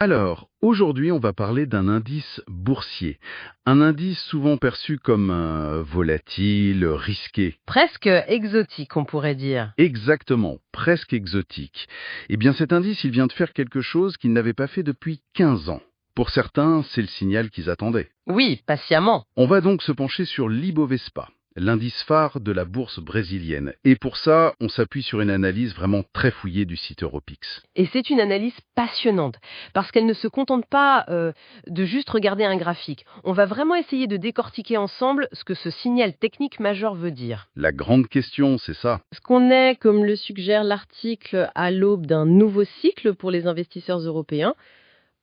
Alors, aujourd'hui, on va parler d'un indice boursier. Un indice souvent perçu comme volatile, risqué. Presque exotique, on pourrait dire. Exactement, presque exotique. Eh bien, cet indice, il vient de faire quelque chose qu'il n'avait pas fait depuis 15 ans. Pour certains, c'est le signal qu'ils attendaient. Oui, patiemment. On va donc se pencher sur l'Ibovespa, l'indice phare de la bourse brésilienne. Et pour ça, on s'appuie sur une analyse vraiment très fouillée du site Europix. Et c'est une analyse passionnante, parce qu'elle ne se contente pas de juste regarder un graphique. On va vraiment essayer de décortiquer ensemble ce que ce signal technique majeur veut dire. La grande question, c'est ça. Est-ce qu'on est, comme le suggère l'article, à l'aube d'un nouveau cycle pour les investisseurs européens?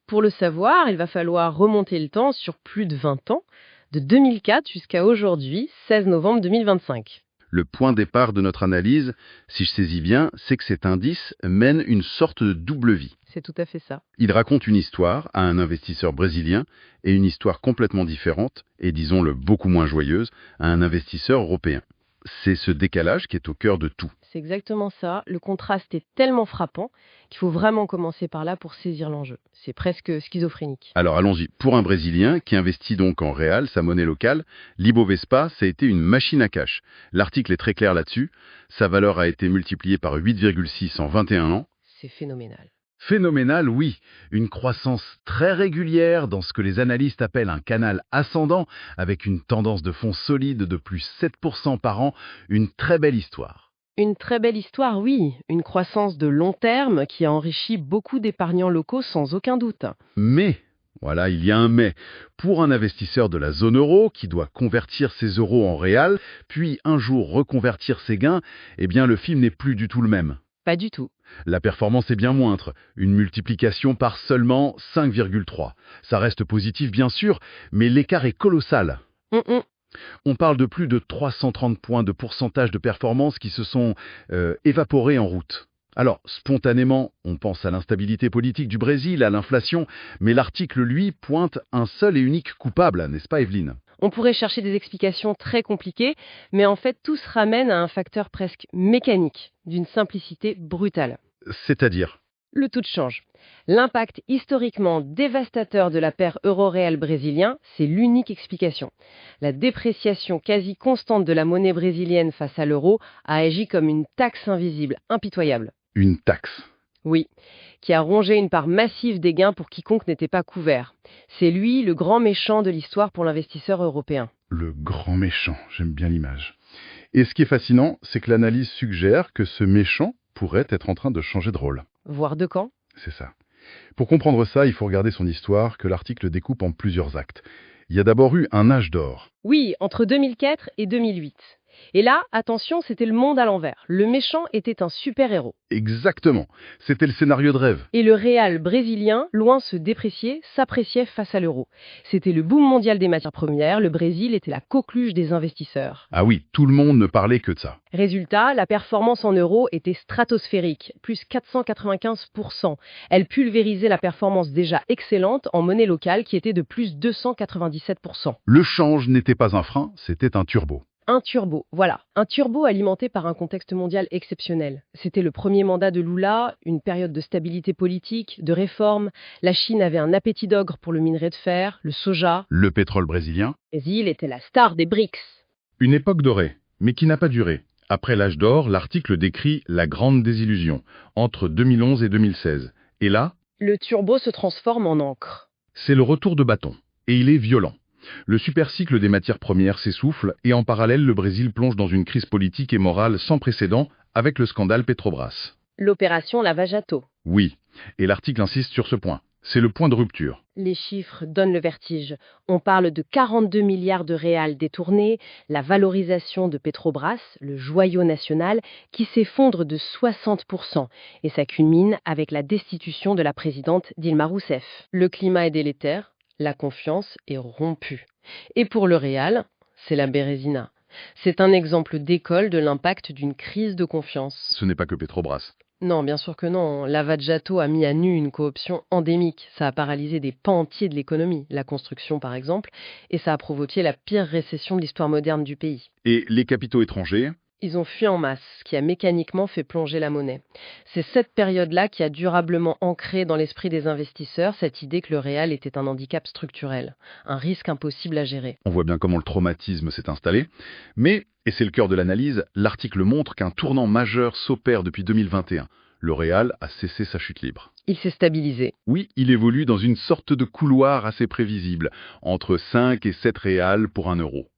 Pour le savoir, il va falloir remonter le temps sur plus de 20 ans, de 2004 jusqu'à aujourd'hui, 16 novembre 2025. Le point départ de notre analyse, si je saisis bien, c'est que cet indice mène une sorte de double vie. C'est tout à fait ça. Il raconte une histoire à un investisseur brésilien et une histoire complètement différente, et disons-le beaucoup moins joyeuse, à un investisseur européen. C'est ce décalage qui est au cœur de tout. C'est exactement ça. Le contraste est tellement frappant qu'il faut vraiment commencer par là pour saisir l'enjeu. C'est presque schizophrénique. Alors allons-y. Pour un Brésilien qui investit donc en réal, sa monnaie locale, l'Ibovespa, ça a été une machine à cash. L'article est très clair là-dessus. Sa valeur a été multipliée par 8,6 en 21 ans. C'est phénoménal. Phénoménal, oui. Une croissance très régulière dans ce que les analystes appellent un canal ascendant, avec une tendance de fond solide de plus 7% par an. Une très belle histoire. Une très belle histoire, oui. Une croissance de long terme qui a enrichi beaucoup d'épargnants locaux sans aucun doute. Mais, voilà, il y a un mais. Pour un investisseur de la zone euro qui doit convertir ses euros en réal, puis un jour reconvertir ses gains, eh bien le film n'est plus du tout le même. Pas du tout. La performance est bien moindre, une multiplication par seulement 5,3. Ça reste positif bien sûr, mais l'écart est colossal. Hum, hum. On parle de plus de 330 points de pourcentage de performance qui se sont évaporés en route. Alors, spontanément, on pense à l'instabilité politique du Brésil, à l'inflation, mais l'article, lui, pointe un seul et unique coupable, n'est-ce pas Evelyne? On pourrait chercher des explications très compliquées, mais en fait tout se ramène à un facteur presque mécanique, d'une simplicité brutale. C'est-à-dire? Le tout de change. L'impact historiquement dévastateur de la paire euro-réal brésilien, c'est l'unique explication. La dépréciation quasi constante de la monnaie brésilienne face à l'euro a agi comme une taxe invisible, impitoyable. Une taxe. Oui, qui a rongé une part massive des gains pour quiconque n'était pas couvert. C'est lui le grand méchant de l'histoire pour l'investisseur européen. Le grand méchant, j'aime bien l'image. Et ce qui est fascinant, c'est que l'analyse suggère que ce méchant pourrait être en train de changer de rôle. Voire de quand? C'est ça. Pour comprendre ça, il faut regarder son histoire que l'article découpe en plusieurs actes. Il y a d'abord eu un âge d'or. Oui, entre 2004 et 2008. Et là, attention, c'était le monde à l'envers. Le méchant était un super-héros. Exactement. C'était le scénario de rêve. Et le réal brésilien, loin se déprécier, s'appréciait face à l'euro. C'était le boom mondial des matières premières, le Brésil était la coqueluche des investisseurs. Ah oui, tout le monde ne parlait que de ça. Résultat, la performance en euros était stratosphérique, plus 495%. Elle pulvérisait la performance déjà excellente en monnaie locale qui était de plus 297%. Le change n'était pas un frein, c'était un turbo. Un turbo, voilà. Un turbo alimenté par un contexte mondial exceptionnel. C'était le premier mandat de Lula, une période de stabilité politique, de réforme. La Chine avait un appétit d'ogre pour le minerai de fer, le soja. Le pétrole brésilien. Le Brésil était la star des BRICS. Une époque dorée, mais qui n'a pas duré. Après l'âge d'or, l'article décrit la grande désillusion, entre 2011 et 2016. Et là, le turbo se transforme en encre. c'est le retour de bâton. Et il est violent. Le supercycle des matières premières s'essouffle et en parallèle, le Brésil plonge dans une crise politique et morale sans précédent avec le scandale Petrobras. L'opération Lava Jato. Oui, et l'article insiste sur ce point. C'est le point de rupture. Les chiffres donnent le vertige. On parle de 42 milliards de réals détournés, la valorisation de Petrobras, le joyau national, qui s'effondre de 60%. Et ça culmine avec la destitution de la présidente Dilma Rousseff. Le climat est délétère. La confiance est rompue. Et pour le réal, c'est la Bérésina. C'est un exemple d'école de l'impact d'une crise de confiance. Ce n'est pas que Petrobras. Non, bien sûr que non. Lava Jato a mis à nu une corruption endémique. Ça a paralysé des pans entiers de l'économie, la construction par exemple, et ça a provoqué la pire récession de l'histoire moderne du pays. Et les capitaux étrangers, Ils ont fui en masse, ce qui a mécaniquement fait plonger la monnaie. C'est cette période-là qui a durablement ancré dans l'esprit des investisseurs cette idée que le réal était un handicap structurel, un risque impossible à gérer. On voit bien comment le traumatisme s'est installé. Mais, et c'est le cœur de l'analyse, l'article montre qu'un tournant majeur s'opère depuis 2021. Le réal a cessé sa chute libre. Il s'est stabilisé. Oui, il évolue dans une sorte de couloir assez prévisible, entre 5 et 7 réals pour 1 euro.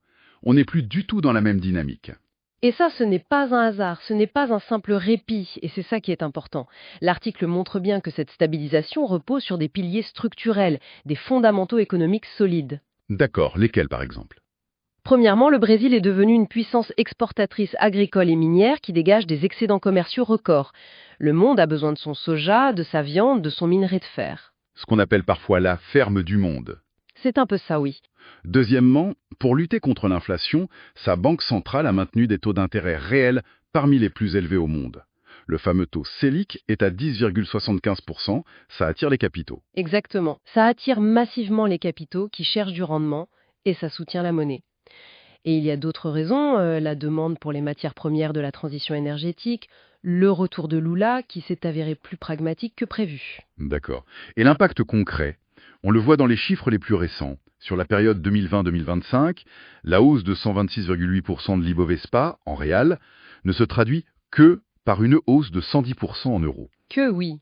On n'est plus du tout dans la même dynamique. Et ça, ce n'est pas un hasard, ce n'est pas un simple répit, et c'est ça qui est important. L'article montre bien que cette stabilisation repose sur des piliers structurels, des fondamentaux économiques solides. D'accord, lesquels par exemple? Premièrement, le Brésil est devenu une puissance exportatrice agricole et minière qui dégage des excédents commerciaux records. Le monde a besoin de son soja, de sa viande, de son minerai de fer. Ce qu'on appelle parfois la ferme du monde. C'est un peu ça, oui. Deuxièmement, pour lutter contre l'inflation, sa banque centrale a maintenu des taux d'intérêt réels parmi les plus élevés au monde. Le fameux taux Selic est à 10,75%, ça attire les capitaux. Exactement. Ça attire massivement les capitaux qui cherchent du rendement et ça soutient la monnaie. Et il y a d'autres raisons, la demande pour les matières premières de la transition énergétique, le retour de Lula qui s'est avéré plus pragmatique que prévu. D'accord. Et l'impact concret, on le voit dans les chiffres les plus récents. Sur la période 2020-2025, la hausse de 126,8% de l'Ibovespa, en réal, ne se traduit que par une hausse de 110% en euros. Que oui.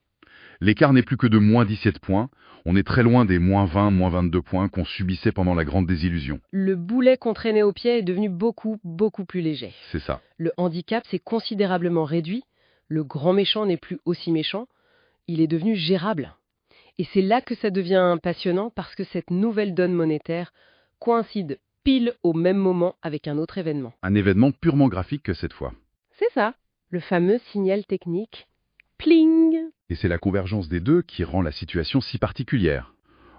L'écart n'est plus que de moins 17 points. On est très loin des moins 20, moins 22 points qu'on subissait pendant la grande désillusion. Le boulet qu'on traînait au pied est devenu beaucoup, beaucoup plus léger. C'est ça. Le handicap s'est considérablement réduit. Le grand méchant n'est plus aussi méchant. Il est devenu gérable. Et c'est là que ça devient passionnant parce que cette nouvelle donne monétaire coïncide pile au même moment avec un autre événement. Un événement purement graphique que cette fois. C'est ça, le fameux signal technique. Pling! Et c'est la convergence des deux qui rend la situation si particulière.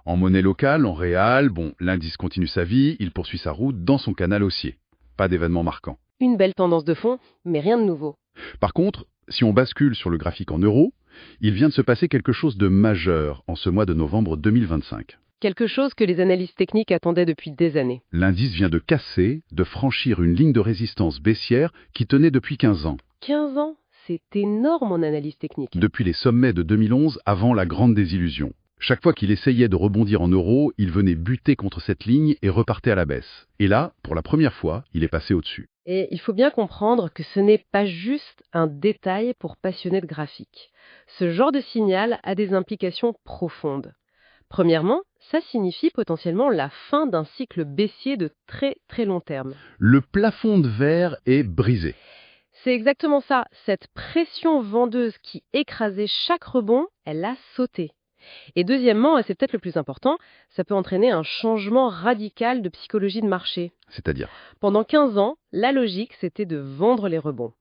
En monnaie locale, en réal, l'indice continue sa vie, il poursuit sa route dans son canal haussier. Pas d'événement marquant. Une belle tendance de fond, mais rien de nouveau. Par contre, si on bascule sur le graphique en euros, il vient de se passer quelque chose de majeur en ce mois de novembre 2025. Quelque chose que les analystes techniques attendaient depuis des années. L'indice vient de casser, de franchir une ligne de résistance baissière qui tenait depuis 15 ans. 15 ans, c'est énorme en analyse technique. Depuis les sommets de 2011 avant la grande désillusion. Chaque fois qu'il essayait de rebondir en euros, il venait buter contre cette ligne et repartait à la baisse. Et là, pour la première fois, il est passé au-dessus. Et il faut bien comprendre que ce n'est pas juste un détail pour passionnés de graphique. Ce genre de signal a des implications profondes. Premièrement, ça signifie potentiellement la fin d'un cycle baissier de très très long terme. Le plafond de verre est brisé. C'est exactement ça. Cette pression vendeuse qui écrasait chaque rebond, elle a sauté. Et deuxièmement, et c'est peut-être le plus important, ça peut entraîner un changement radical de psychologie de marché. C'est-à-dire? Pendant 15 ans, la logique, c'était de vendre les rebonds.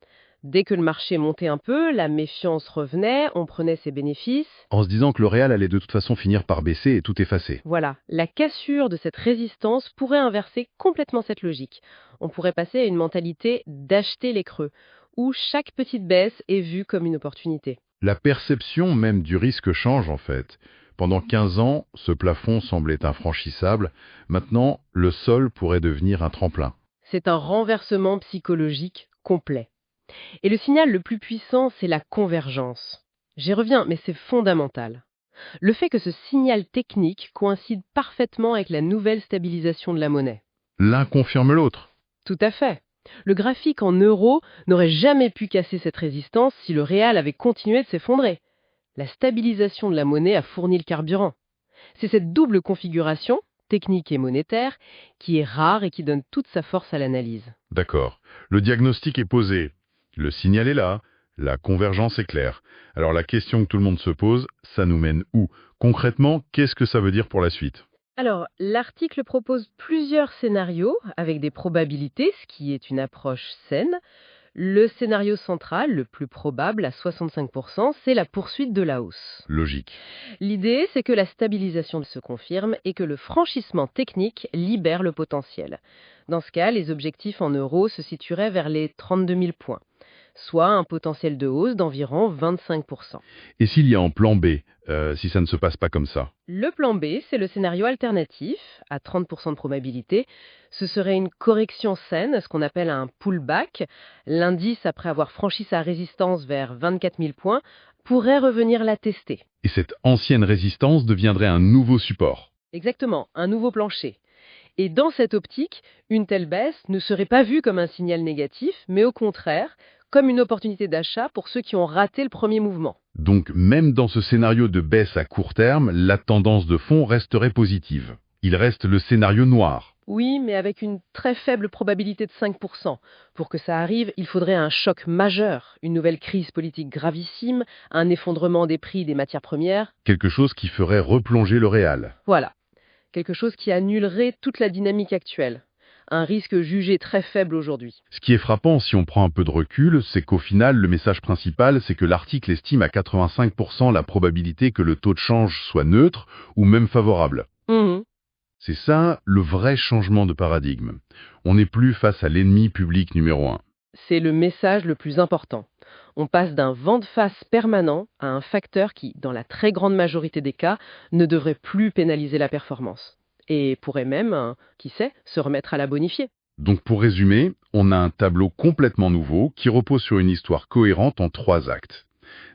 Dès que le marché montait un peu, la méfiance revenait, on prenait ses bénéfices. En se disant que le réal allait de toute façon finir par baisser et tout effacer. Voilà, la cassure de cette résistance pourrait inverser complètement cette logique. On pourrait passer à une mentalité d'acheter les creux, où chaque petite baisse est vue comme une opportunité. La perception même du risque change en fait. Pendant 15 ans, ce plafond semblait infranchissable. Maintenant, le sol pourrait devenir un tremplin. C'est un renversement psychologique complet. Et le signal le plus puissant, c'est la convergence. J'y reviens, mais c'est fondamental. Le fait que ce signal technique coïncide parfaitement avec la nouvelle stabilisation de la monnaie. L'un confirme l'autre. Tout à fait. Le graphique en euros n'aurait jamais pu casser cette résistance si le réal avait continué de s'effondrer. La stabilisation de la monnaie a fourni le carburant. C'est cette double configuration, technique et monétaire, qui est rare et qui donne toute sa force à l'analyse. D'accord. Le diagnostic est posé. Le signal est là. La convergence est claire. Alors la question que tout le monde se pose, ça nous mène où? Concrètement, qu'est-ce que ça veut dire pour la suite? Alors, l'article propose plusieurs scénarios avec des probabilités, ce qui est une approche saine. Le scénario central, le plus probable à 65%, c'est la poursuite de la hausse. Logique. L'idée, c'est que la stabilisation se confirme et que le franchissement technique libère le potentiel. Dans ce cas, les objectifs en euros se situeraient vers les 32 000 points. soit un potentiel de hausse d'environ 25%. Et s'il y a un plan B, si ça ne se passe pas comme ça? Le plan B, c'est le scénario alternatif, à 30% de probabilité. Ce serait une correction saine, ce qu'on appelle un pullback. L'indice, après avoir franchi sa résistance vers 24 000 points, pourrait revenir la tester. Et cette ancienne résistance deviendrait un nouveau support. Exactement, un nouveau plancher. Et dans cette optique, une telle baisse ne serait pas vue comme un signal négatif, mais au contraire, comme une opportunité d'achat pour ceux qui ont raté le premier mouvement. Donc même dans ce scénario de baisse à court terme, la tendance de fond resterait positive. Il reste le scénario noir. Oui, mais avec une très faible probabilité de 5%. Pour que ça arrive, il faudrait un choc majeur, une nouvelle crise politique gravissime, un effondrement des prix des matières premières. Quelque chose qui ferait replonger le réal. Voilà, quelque chose qui annulerait toute la dynamique actuelle. Un risque jugé très faible aujourd'hui. Ce qui est frappant si on prend un peu de recul, c'est qu'au final, le message principal, c'est que l'article estime à 85% la probabilité que le taux de change soit neutre ou même favorable. C'est ça, le vrai changement de paradigme. On n'est plus face à l'ennemi public numéro 1. C'est le message le plus important. On passe d'un vent de face permanent à un facteur qui, dans la très grande majorité des cas, ne devrait plus pénaliser la performance. Et pourrait même, qui sait, se remettre à la bonifier. Donc pour résumer, on a un tableau complètement nouveau qui repose sur une histoire cohérente en 3 actes.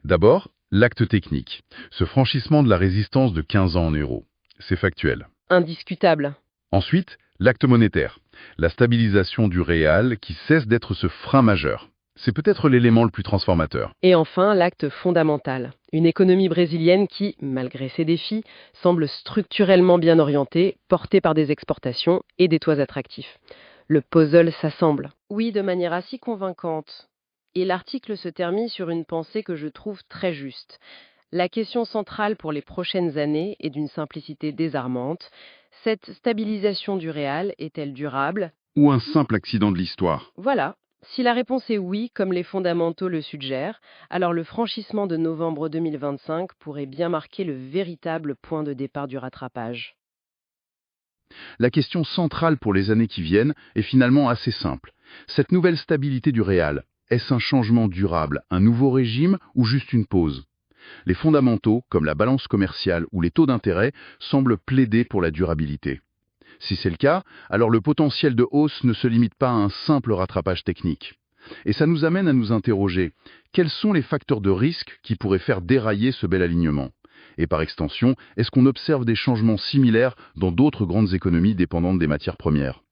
D'abord, l'acte technique, ce franchissement de la résistance de 15 ans en euros. C'est factuel. Indiscutable. Ensuite, l'acte monétaire, la stabilisation du réal qui cesse d'être ce frein majeur. C'est peut-être l'élément le plus transformateur. Et enfin, l'acte fondamental. Une économie brésilienne qui, malgré ses défis, semble structurellement bien orientée, portée par des exportations et des toits attractifs. Le puzzle s'assemble. Oui, de manière assez convaincante. Et l'article se termine sur une pensée que je trouve très juste. La question centrale pour les prochaines années est d'une simplicité désarmante. Cette stabilisation du réal est-elle durable? Ou un simple accident de l'histoire. Voilà. Si la réponse est oui, comme les fondamentaux le suggèrent, alors le franchissement de novembre 2025 pourrait bien marquer le véritable point de départ du rattrapage. La question centrale pour les années qui viennent est finalement assez simple. Cette nouvelle stabilité du réal, est-ce un changement durable, un nouveau régime ou juste une pause? Les fondamentaux, comme la balance commerciale ou les taux d'intérêt, semblent plaider pour la durabilité. Si c'est le cas, alors le potentiel de hausse ne se limite pas à un simple rattrapage technique. Et ça nous amène à nous interroger, quels sont les facteurs de risque qui pourraient faire dérailler ce bel alignement? Et par extension, est-ce qu'on observe des changements similaires dans d'autres grandes économies dépendantes des matières premières?